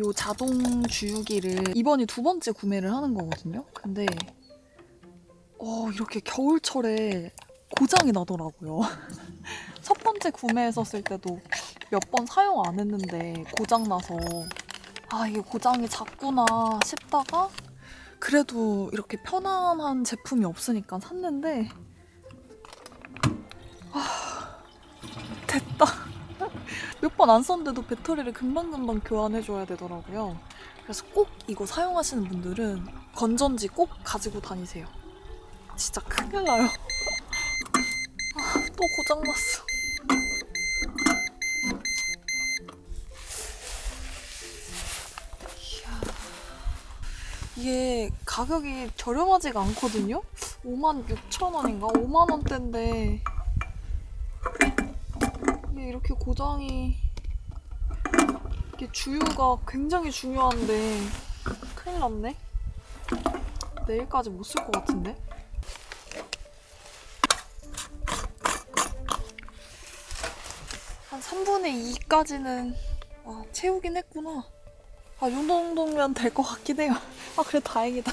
요 자동 주유기를 이번이 두 번째 구매를 하는 거거든요. 근데 이렇게 겨울철에 고장이 나더라고요. 첫 번째 구매했었을 때도 몇 번 사용 안 했는데 고장 나서 이게 고장이 잦구나 싶다가 그래도 이렇게 편안한 제품이 없으니까 샀는데 됐다. 몇 번 안 썼는데도 배터리를 금방금방 교환해줘야 되더라고요. 그래서 꼭 이거 사용하시는 분들은 건전지 꼭 가지고 다니세요. 진짜 큰일 나요. 또 고장났어. 이게 가격이 저렴하지가 않거든요? 56,000원인가? 5만원대인데 이게 이렇게 고장이 이게 주유가 굉장히 중요한데 큰일 났네. 내일까지 못 쓸 것 같은데? 한 3분의 2까지는 채우긴 했구나. 이 정도면 될 것 같긴 해요. 그래 다행이다.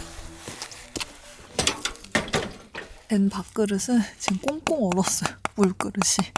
N 밥그릇은 지금 꽁꽁 얼었어요. 물그릇이.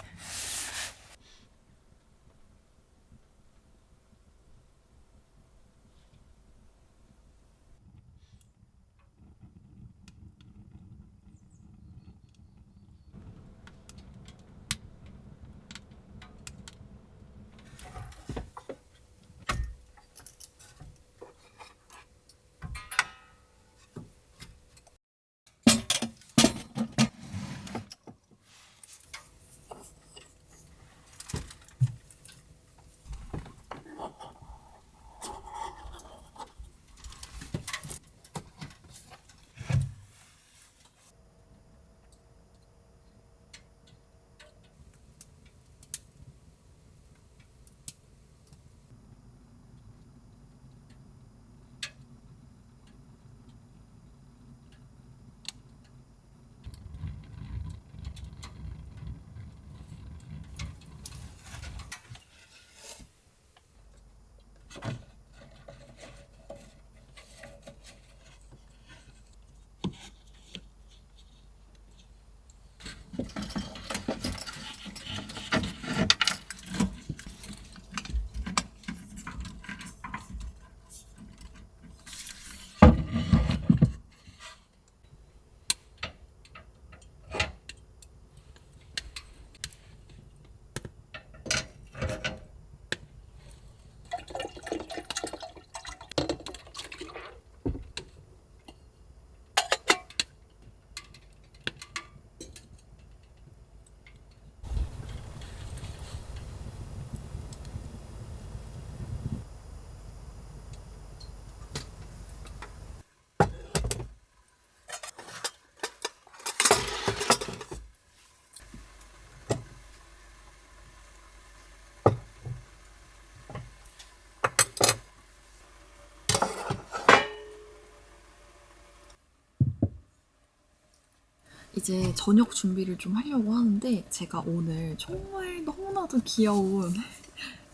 이제 저녁 준비를 좀 하려고 하는데 제가 오늘 정말 너무나도 귀여운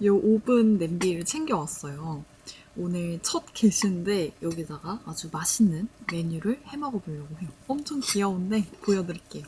이 오븐 냄비를 챙겨왔어요. 오늘 첫 게시인데 여기다가 아주 맛있는 메뉴를 해 먹어보려고 해요. 엄청 귀여운데 보여드릴게요.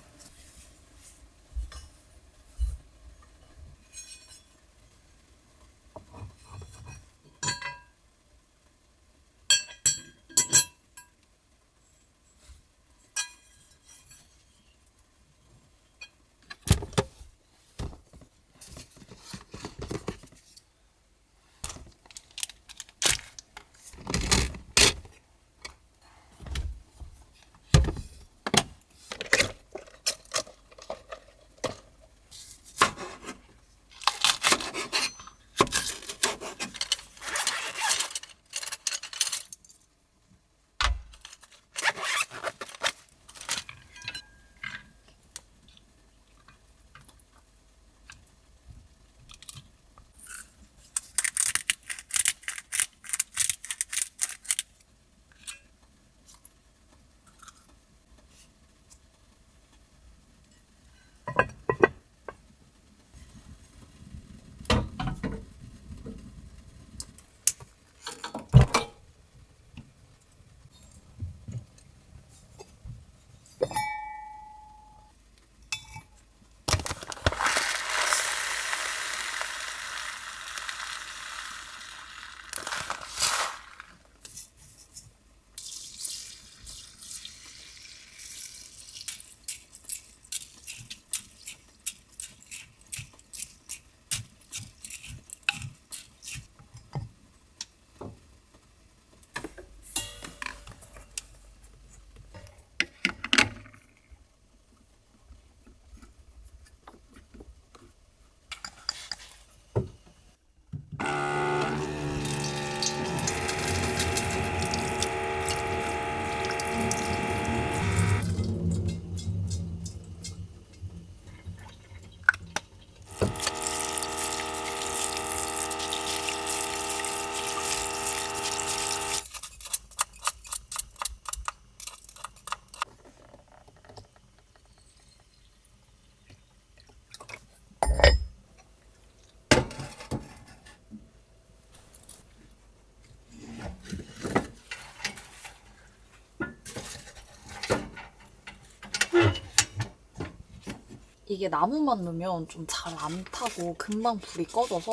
이게 나무만 넣으면 좀 잘 안 타고 금방 불이 꺼져서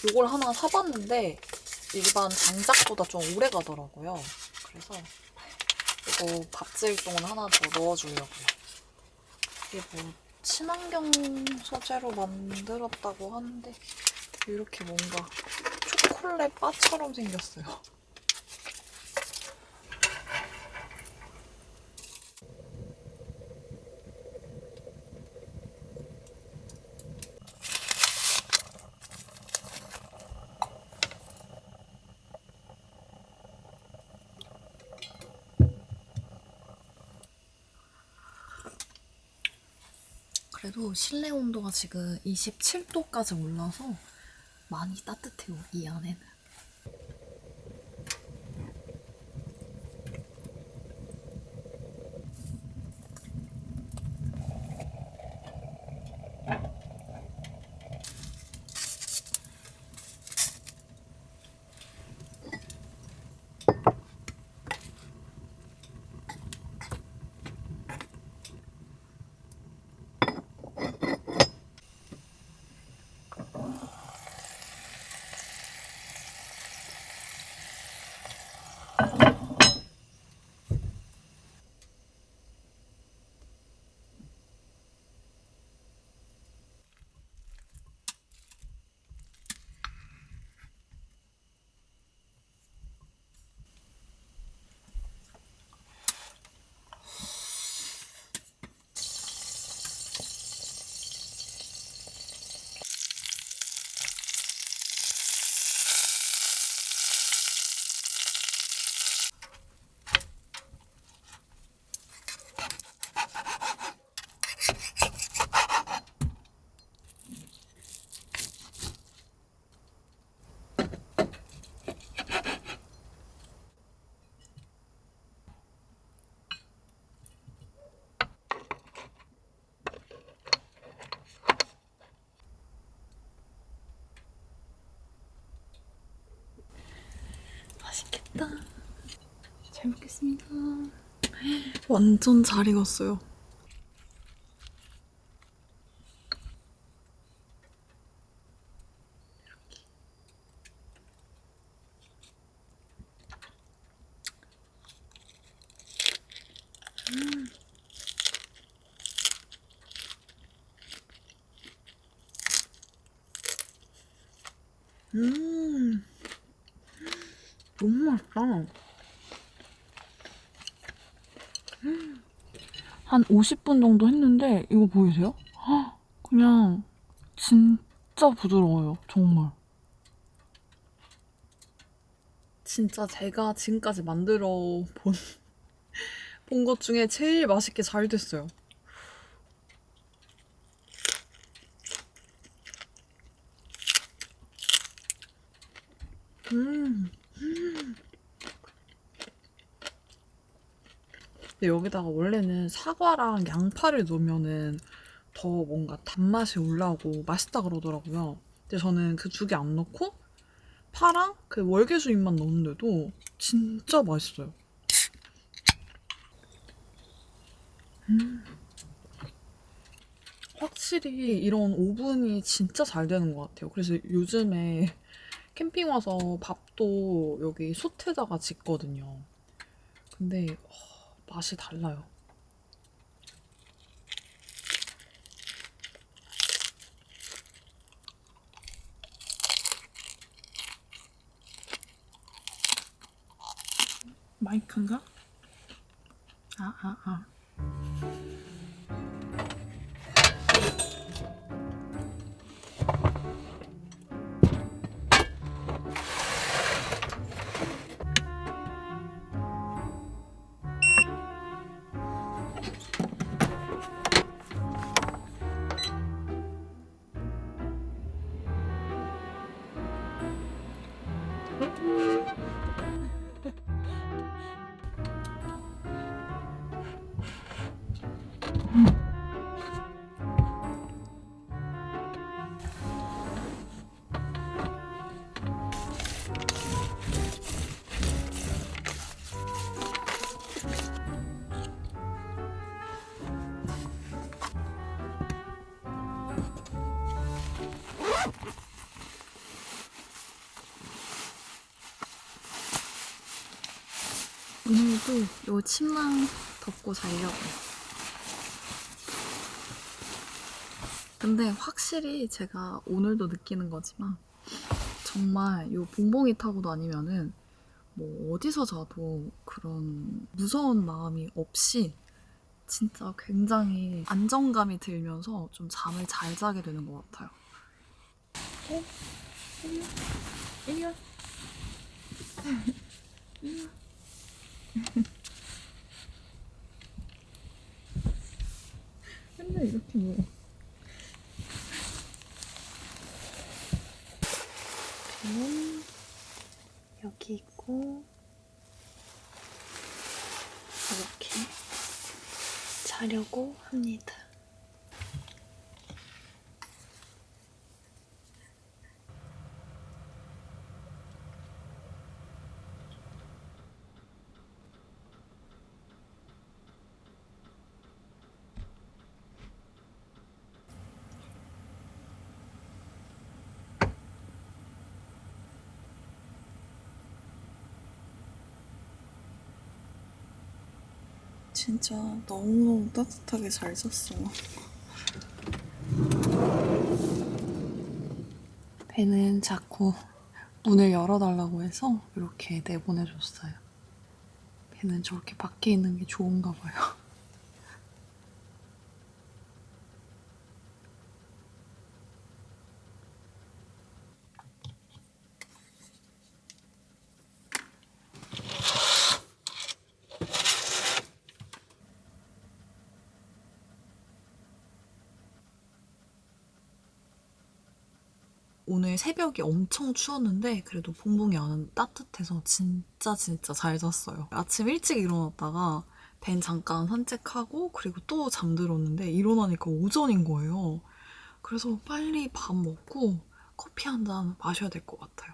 이걸 하나 사봤는데 일반 장작보다 좀 오래 가더라고요. 그래서 이거 밥재일종을 하나 더 넣어주려고요. 이게 뭐 친환경 소재로 만들었다고 하는데 이렇게 뭔가 초콜릿 바처럼 생겼어요. 그래도 실내 온도가 지금 27도까지 올라서 많이 따뜻해요, 이 안에는. 맛있겠다. 잘 먹겠습니다. 완전 잘 익었어요. 너무 맛있다. 한 50분 정도 했는데 이거 보이세요? 그냥 진짜 부드러워요. 정말. 진짜 제가 지금까지 만들어 본 것 중에 제일 맛있게 잘 됐어요. 근데 여기다가 원래는 사과랑 양파를 넣으면은 더 뭔가 단맛이 올라오고 맛있다 그러더라고요. 근데 저는 그 두 개 안 넣고 파랑 그 월계수잎만 넣었는데도 진짜 맛있어요. 확실히 이런 오븐이 진짜 잘 되는 것 같아요. 그래서 요즘에 캠핑 와서 밥도 여기 솥에다가 짓거든요. 근데 맛이 달라요. 마이크인가? 아. 오늘도 요 침낭 덮고 자려고요. 근데 확실히 제가 오늘도 느끼는 거지만 정말 요 봉봉이 타고 다니면은 뭐 어디서 자도 그런 무서운 마음이 없이 진짜 굉장히 안정감이 들면서 좀 잠을 잘 자게 되는 것 같아요. 이리 와. 이리 와. 맨날 이렇게 뭐. 여기 있고 이렇게 자려고 합니다. 진짜 너무너무 따뜻하게 잘 잤어. 배는 자꾸 문을 열어달라고 해서 이렇게 내보내줬어요. 배는 저렇게 밖에 있는 게 좋은가 봐요. 오늘 새벽이 엄청 추웠는데 그래도 봉봉이 안은 따뜻해서 진짜 잘 잤어요. 아침 일찍 일어났다가 벤 잠깐 산책하고 그리고 또 잠들었는데 일어나니까 오전인 거예요. 그래서 빨리 밥 먹고 커피 한 잔 마셔야 될 것 같아요.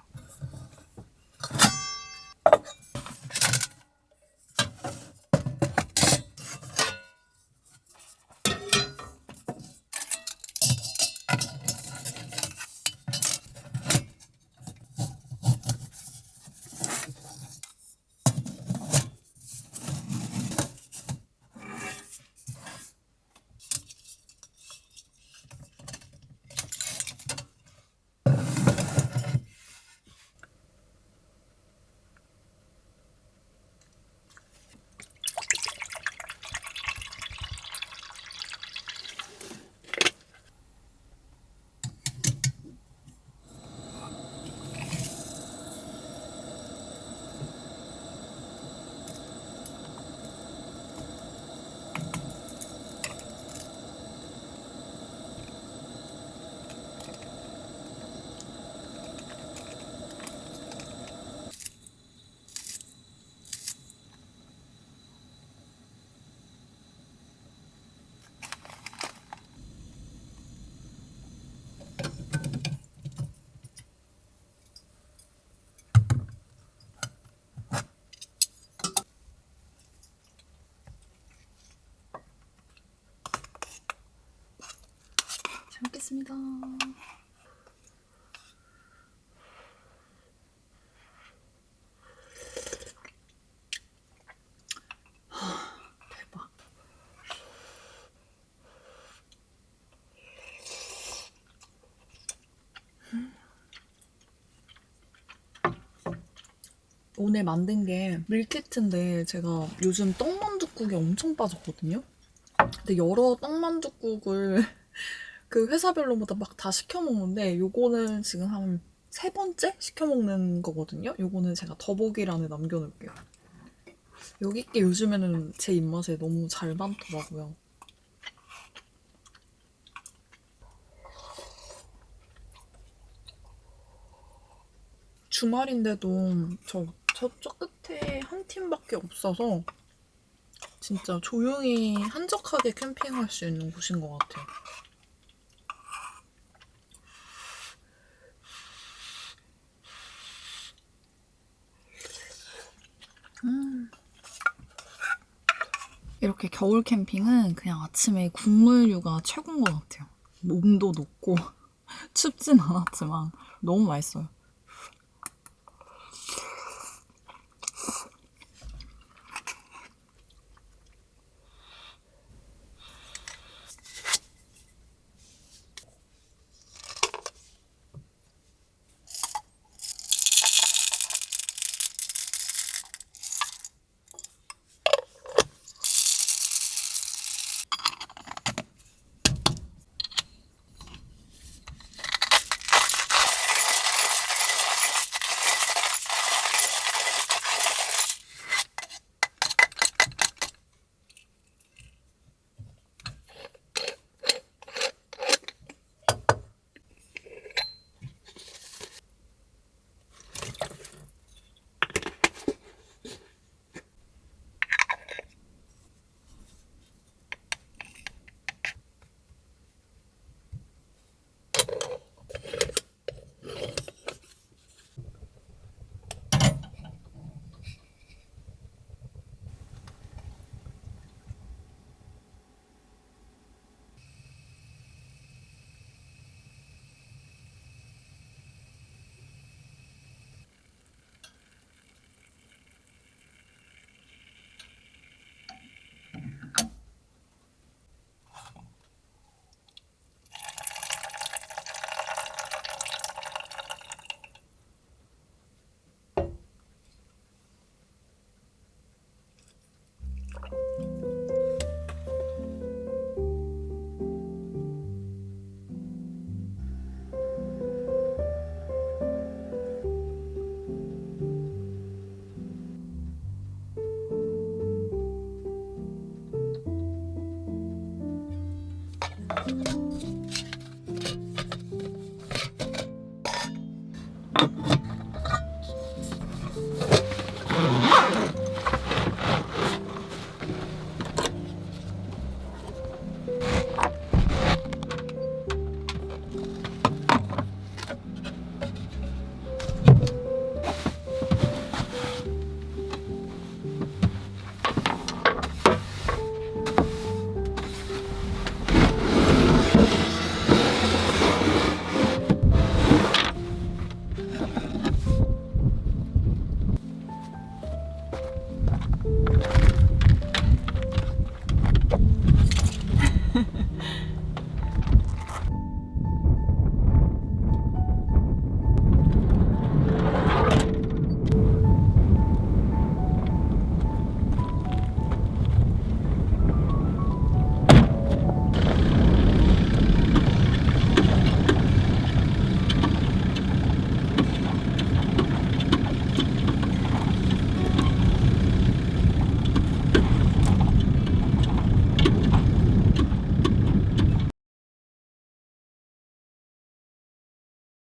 잘 먹겠습니다. 대박. 오늘 만든 게 밀키트인데 제가 요즘 떡만둣국에 엄청 빠졌거든요. 근데 여러 떡만둣국을 그 회사별로마다 막 다 시켜 먹는데 요거는 지금 한 3번째 시켜 먹는 거거든요. 요거는 제가 더보기란에 남겨놓을게요. 여기 게 요즘에는 제 입맛에 너무 잘 맞더라고요. 주말인데도 저쪽 끝에 한 팀밖에 없어서 진짜 조용히 한적하게 캠핑할 수 있는 곳인 것 같아요. 이렇게 겨울 캠핑은 그냥 아침에 국물류가 최고인 것 같아요. 몸도 녹고 춥진 않았지만 너무 맛있어요.